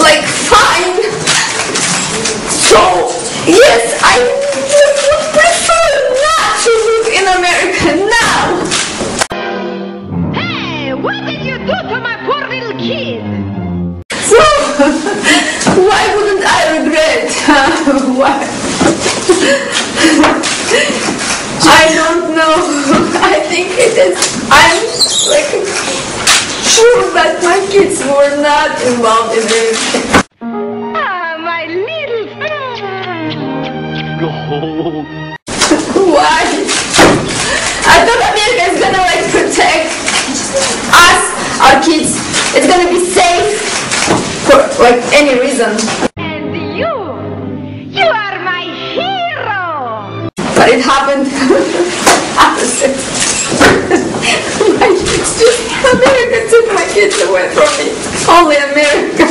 like fine. So yes, I would prefer not to live in America now. Hey, what did you do to my poor little kid? So why wouldn't I regret? Why? I don't know. I think it is. I'm like sure that my kids were not involved in anything. Ah, my little Why? I thought America is gonna like protect us, our kids. It's gonna be safe for like any reason. And you are my hero. But it happened opposite. America took my kids away from me. Only America.